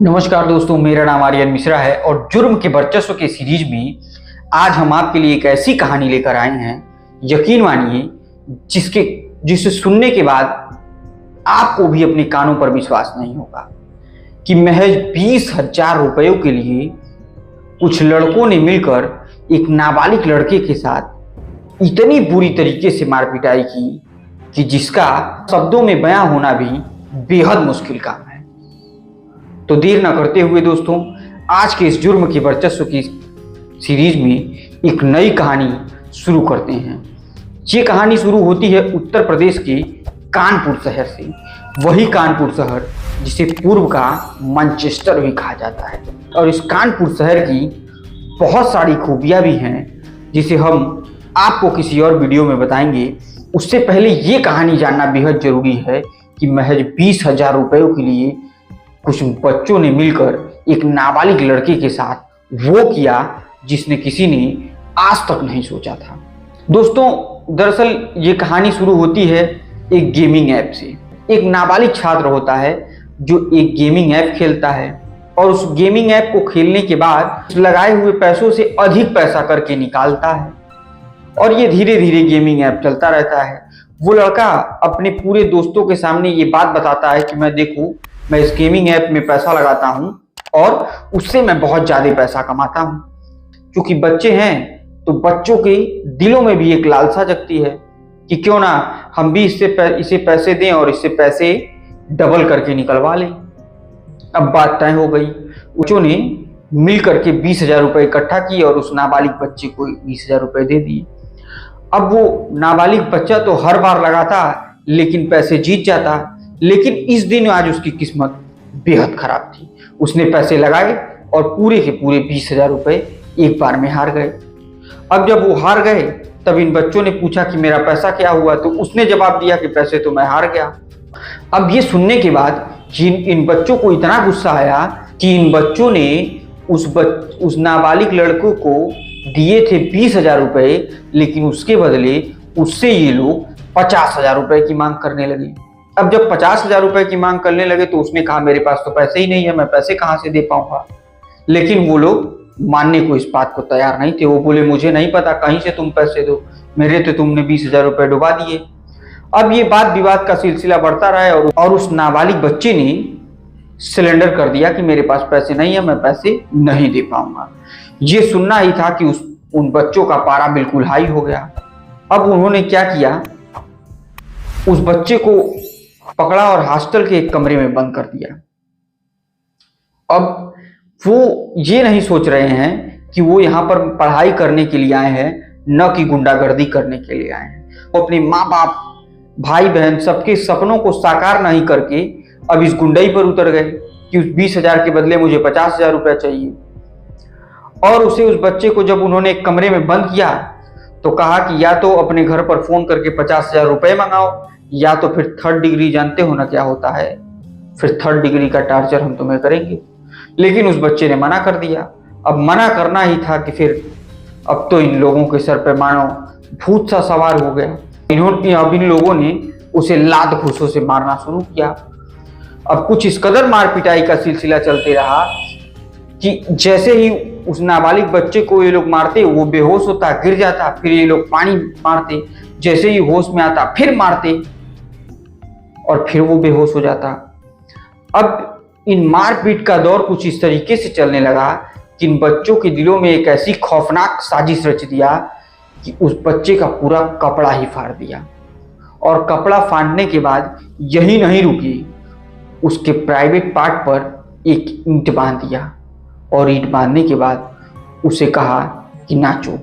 नमस्कार दोस्तों, मेरा नाम आर्यन मिश्रा है और जुर्म के वर्चस्व के सीरीज में आज हम आपके लिए एक ऐसी कहानी लेकर आए हैं, यकीन मानिए, जिसे सुनने के बाद आपको भी अपने कानों पर विश्वास नहीं होगा कि महज 20,000 रुपयों के लिए कुछ लड़कों ने मिलकर एक नाबालिग लड़के के साथ इतनी बुरी तरीके से मार पिटाई की कि जिसका शब्दों में बयां होना भी बेहद मुश्किल काम है। तो देर ना करते हुए दोस्तों, आज के इस जुर्म के वर्चस्व की सीरीज में एक नई कहानी शुरू करते हैं। ये कहानी शुरू होती है उत्तर प्रदेश के कानपुर शहर से, वही कानपुर शहर जिसे पूर्व का मैनचेस्टर भी कहा जाता है। और इस कानपुर शहर की बहुत सारी खूबियां भी हैं जिसे हम आपको किसी और वीडियो में बताएंगे। उससे पहले ये कहानी जानना बेहद जरूरी है कि महज 20,000 रुपयों के लिए कुछ बच्चों ने मिलकर एक नाबालिग लड़के के साथ वो किया जिसने किसी ने आज तक नहीं सोचा था। दोस्तों, दरअसल ये कहानी शुरू होती है एक गेमिंग ऐप से। एक नाबालिग छात्र होता है जो एक गेमिंग ऐप खेलता है और उस गेमिंग ऐप को खेलने के बाद लगाए हुए पैसों से अधिक पैसा करके निकालता है और ये धीरे धीरे गेमिंग ऐप चलता रहता है। वो लड़का अपने पूरे दोस्तों के सामने ये बात बताता है कि मैं देखूं, मैं इस गेमिंग ऐप में पैसा लगाता हूं और उससे मैं बहुत ज्यादा पैसा कमाता हूं। क्योंकि बच्चे हैं तो बच्चों के दिलों में भी एक लालसा जगती है कि क्यों ना हम भी इसे पैसे दें और इससे पैसे डबल करके निकलवा लें। अब बात तय हो गई। बच्चों ने मिल करके 20,000 रुपये इकट्ठा किए और उस नाबालिग बच्चे को 20,000 रुपये दे दिए। अब वो नाबालिग बच्चा तो हर बार लगाता लेकिन पैसे जीत जाता, लेकिन इस दिन आज उसकी किस्मत बेहद खराब थी। उसने पैसे लगाए और पूरे के पूरे 20,000 रुपये एक बार में हार गए। अब जब वो हार गए तब इन बच्चों ने पूछा कि मेरा पैसा क्या हुआ, तो उसने जवाब दिया कि पैसे तो मैं हार गया। अब ये सुनने के बाद इन बच्चों को इतना गुस्सा आया कि इन बच्चों ने उस नाबालिग लड़कों को दिए थे 20,000 रुपये, लेकिन उसके बदले उससे ये लोग 50,000 रुपये की मांग करने लगे। अब जब 50,000 रुपये की मांग करने लगे तो उसने कहा मेरे पास तो पैसे ही नहीं है, मैं पैसे कहाँ से दे पाऊंगा। लेकिन वो लोग मानने को इस बात को तैयार नहीं थे। वो बोले मुझे नहीं पता, कहीं से तुम पैसे दो, मेरे तो तुमने 20,000 रुपये डुबा दिए। अब ये बात विवाद का सिलसिला बढ़ता रहा और उस नाबालिग बच्चे ने सिलेंडर कर दिया कि मेरे पास पैसे नहीं है, मैं पैसे नहीं दे पाऊंगा। ये सुनना ही था कि उन बच्चों का पारा बिल्कुल हाई हो गया। अब उन्होंने क्या किया, उस बच्चे को पकड़ा और हॉस्टल के एक कमरे में बंद कर दिया। अब वो ये नहीं सोच रहे हैं कि वो यहाँ पर पढ़ाई करने के लिए आए हैं, न कि गुंडागर्दी करने के लिए आए हैं। वो अपने माँ बाप, भाई बहन सबके सपनों को साकार नहीं करके अब इस गुंडई पर उतर गए कि उस 20,000 के बदले मुझे 50,000 रुपया चाहिए। और उस बच्चे को जब उन्होंने एक कमरे में बंद किया तो कहा कि या तो अपने घर पर फोन करके 50,000 रुपये मंगाओ, या तो फिर 3rd डिग्री, जानते हो ना क्या होता है, फिर 3rd डिग्री का टार्चर हम तुम्हें करेंगे। लेकिन उस बच्चे ने मना कर दिया। अब मना करना ही था कि फिर अब तो इन लोगों के सर पे मानो भूत सा सवार हो गया। अब इन लोगों ने उसे लात घूंसों से मारना शुरू किया। अब कुछ इस कदर मार पिटाई का सिलसिला चलते रहा कि जैसे ही उस नाबालिग बच्चे को ये लोग मारते, वो बेहोश होता, गिर जाता, फिर ये लोग पानी मारते, जैसे ही होश में आता फिर मारते और फिर वो बेहोश हो जाता। अब इन मारपीट का दौर कुछ इस तरीके से चलने लगा कि इन बच्चों के दिलों में एक ऐसी खौफनाक साजिश रच दिया कि उस बच्चे का पूरा कपड़ा ही फाड़ दिया। और कपड़ा फाड़ने के बाद यही नहीं रुकी, उसके प्राइवेट पार्ट पर एक ईंट बांध दिया और ईंट बांधने के बाद उसे कहा कि नाचो।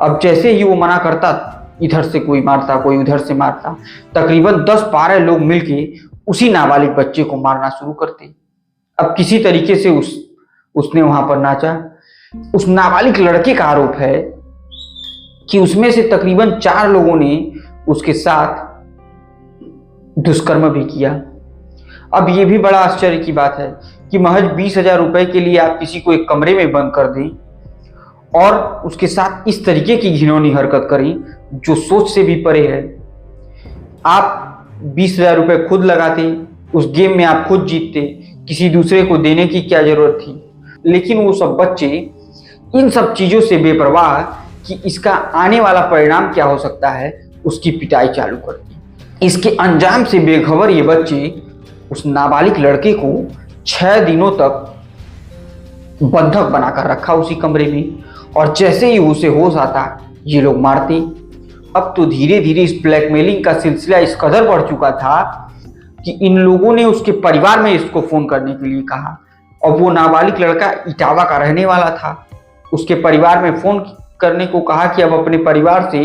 अब जैसे ही वो मना करता, इधर से कोई मारता, कोई उधर से मारता। तकरीबन 10-12 लोग मिलके उसी नाबालिग बच्चे को मारना शुरू करते। अब किसी तरीके से उसने वहां पर नाचा। उस नाबालिग लड़के का आरोप है कि उसमें से तकरीबन 4 लोगों ने उसके साथ दुष्कर्म भी किया। अब ये भी बड़ा आश्चर्य की बात है कि महज 20,000 रुपए के लिए आप किसी को एक कमरे में बंद कर दें और उसके साथ इस तरीके की घिनौनी हरकत करें जो सोच से भी परे है। आप 20,000 रुपये खुद लगाते, उस गेम में आप खुद जीतते, किसी दूसरे को देने की क्या जरूरत थी। लेकिन वो सब बच्चे इन सब चीजों से बेपरवाह कि इसका आने वाला परिणाम क्या हो सकता है, उसकी पिटाई चालू कर दी। इसके अंजाम से बेखबर ये बच्चे उस नाबालिग लड़के को 6 दिनों तक बंधक बनाकर रखा उसी कमरे में, और जैसे ही उसे होश आता ये लोग मारते। अब तो धीरे धीरे इस ब्लैकमेलिंग का सिलसिला इस कदर बढ़ चुका था कि इन लोगों ने उसके परिवार में इसको फोन करने के लिए कहा, और वो नाबालिग लड़का इटावा का रहने वाला था। उसके परिवार में फोन करने को कहा कि अब अपने परिवार से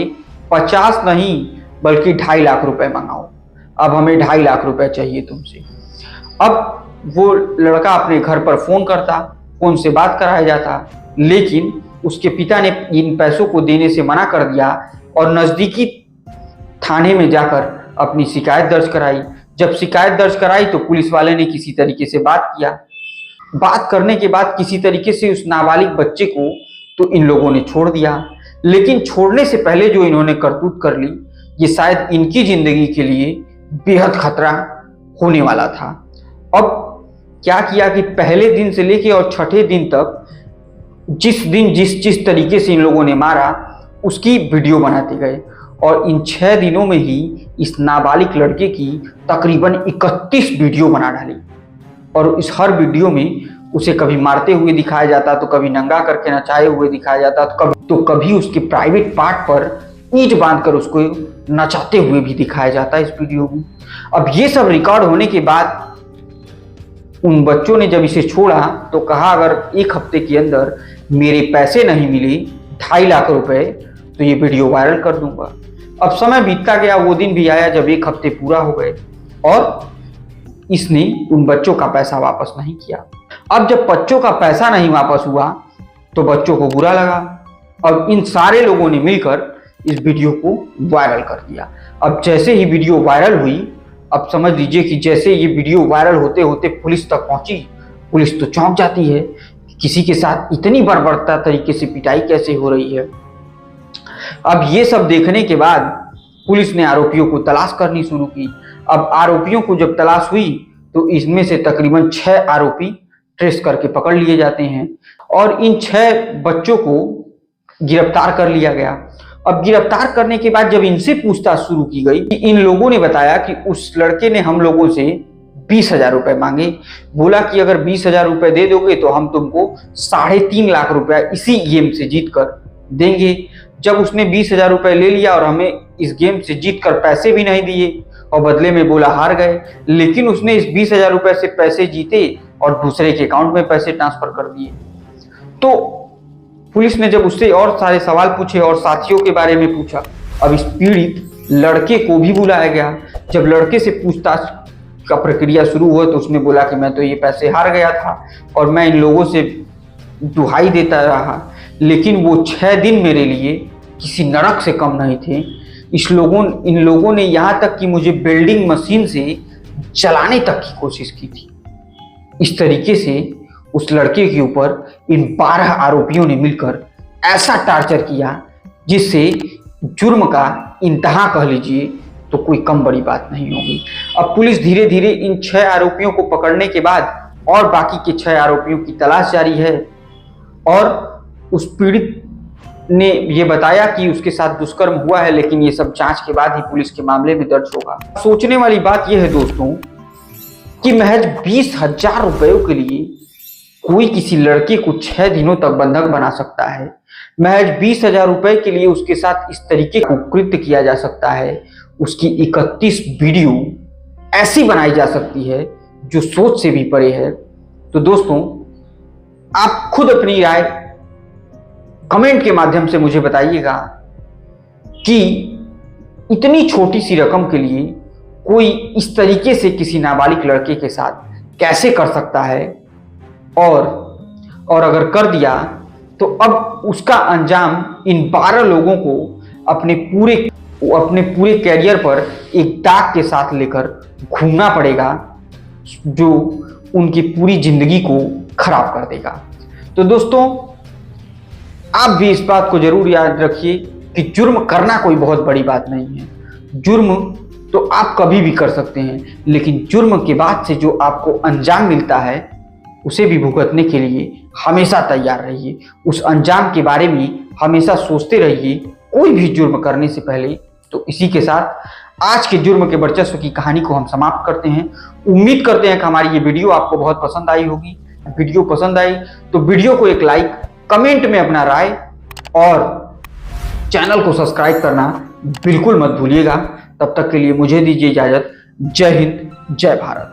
50 नहीं बल्कि 2.5 लाख रुपए मंगाओ, अब हमें 2.5 लाख रुपए चाहिए तुमसे। अब वो लड़का अपने घर पर फोन करता, फोन से बात कराया जाता, लेकिन उसके पिता ने इन पैसों को देने से मना कर दिया और नजदीकी थाने में जाकर अपनी शिकायत दर्ज कराई। जब शिकायत दर्ज कराई तो पुलिस वाले ने किसी तरीके से बात किया। बात करने के बाद किसी तरीके से उस नाबालिग बच्चे को तो इन लोगों ने छोड़ दिया, लेकिन छोड़ने से पहले जो इन्होंने करतूत कर ली, ये शायद इनकी जिंदगी के लिए बेहद खतरा होने वाला था। अब क्या किया कि पहले दिन से लेके और 6ठे दिन तक जिस तरीके से इन लोगों ने मारा उसकी वीडियो बनाते गए, और इन 6 दिनों में ही इस नाबालिग लड़के की तकरीबन 31 वीडियो बना डाली। और इस हर वीडियो में उसे कभी मारते हुए दिखाया जाता, तो कभी नंगा करके नचाए हुए दिखाया जाता, तो कभी उसके प्राइवेट पार्ट पर ईंट बांधकर उसको नचाते हुए भी दिखाया जाता इस वीडियो में। अब ये सब रिकॉर्ड होने के बाद उन बच्चों ने जब इसे छोड़ा तो कहा अगर 1 हफ्ते के अंदर मेरे पैसे नहीं मिले 2.5 लाख रुपए तो ये वीडियो वायरल कर दूंगा। अब समय बीतता गया, वो दिन भी आया जब 1 हफ्ते पूरा हो गए और इसने उन बच्चों का पैसा वापस नहीं किया। अब जब बच्चों का पैसा नहीं वापस हुआ तो बच्चों को बुरा लगा। अब इन सारे लोगों ने मिलकर इस वीडियो को वायरल कर दिया। अब जैसे ही वीडियो वायरल हुई, अब समझ लीजिए कि जैसे ये वीडियो वायरल होते होते पुलिस तक पहुंची। पुलिस तो चौंक जाती है कि किसी के साथ इतनी बर्बरता तरीके से पिटाई कैसे हो रही है। अब ये सब देखने के बाद पुलिस ने आरोपियों को तलाश करनी शुरू की। अब आरोपियों को जब तलाश हुई तो इसमें से तकरीबन 6 आरोपी ट्रेस करके पकड़ लिए जाते हैं, और इन 6 बच्चों को गिरफ्तार कर लिया गया। अब गिरफ्तार करने के बाद जब इनसे पूछताछ शुरू की गई, इन लोगों ने बताया कि उस लड़के ने हम लोगों से 20,000 रुपए मांगे। बोला कि अगर 20,000 रुपए दे दोगे तो हम तुमको 3.5 लाख रुपया इसी गेम से जीत कर देंगे। जब उसने 20,000 रुपए ले लिया और हमें इस गेम से जीत कर पैसे भी नहीं दिए और बदले में बोला हार गए, लेकिन उसने इस 20,000 रुपए से पैसे जीते और दूसरे के अकाउंट में पैसे ट्रांसफर कर दिए। तो पुलिस ने जब उससे और सारे सवाल पूछे और साथियों के बारे में पूछा, अब इस पीड़ित लड़के को भी बुलाया गया। जब लड़के से पूछताछ का प्रक्रिया शुरू हुआ तो उसने बोला कि मैं तो ये पैसे हार गया था और मैं इन लोगों से दुहाई देता रहा, लेकिन वो 6 दिन मेरे लिए किसी नरक से कम नहीं थे। इन लोगों ने यहाँ तक कि मुझे वेल्डिंग मशीन से जलाने तक की कोशिश की थी। इस तरीके से उस लड़के के ऊपर इन 12 आरोपियों ने मिलकर ऐसा टार्चर किया जिससे जुर्म का इंतहा कह लीजिए तो कोई कम बड़ी बात नहीं होगी। अब पुलिस धीरे धीरे इन 6 आरोपियों को पकड़ने के बाद और बाकी के 6 आरोपियों की तलाश जारी है, और उस पीड़ित ने ये बताया कि उसके साथ दुष्कर्म हुआ है, लेकिन ये सब जांच के बाद ही पुलिस के मामले में दर्ज होगा। सोचने वाली बात यह है दोस्तों कि महज 20,000 रुपयों के लिए कोई किसी लड़के को 6 दिनों तक बंधक बना सकता है। महज 20,000 रुपए के लिए उसके साथ इस तरीके का कृत्य किया जा सकता है। उसकी 31 वीडियो ऐसी बनाई जा सकती है जो सोच से भी परे है। तो दोस्तों, आप खुद अपनी राय कमेंट के माध्यम से मुझे बताइएगा कि इतनी छोटी सी रकम के लिए कोई इस तरीके से किसी नाबालिग लड़के के साथ कैसे कर सकता है, और अगर कर दिया तो अब उसका अंजाम इन 12 लोगों को अपने पूरे कैरियर पर एक दाग के साथ लेकर घूमना पड़ेगा, जो उनकी पूरी जिंदगी को खराब कर देगा। तो दोस्तों, आप भी इस बात को जरूर याद रखिए कि जुर्म करना कोई बहुत बड़ी बात नहीं है। जुर्म तो आप कभी भी कर सकते हैं, लेकिन जुर्म के बाद से जो आपको अंजाम मिलता है उसे भी भुगतने के लिए हमेशा तैयार रहिए। उस अंजाम के बारे में हमेशा सोचते रहिए कोई भी जुर्म करने से पहले। तो इसी के साथ आज के जुर्म के वर्चस्व की कहानी को हम समाप्त करते हैं। उम्मीद करते हैं कि हमारी ये वीडियो आपको बहुत पसंद आई होगी। वीडियो पसंद आई तो वीडियो को एक लाइक, कमेंट में अपना राय और चैनल को सब्सक्राइब करना बिल्कुल मत भूलिएगा। तब तक के लिए मुझे दीजिए इजाजत। जय हिंद, जय भारत।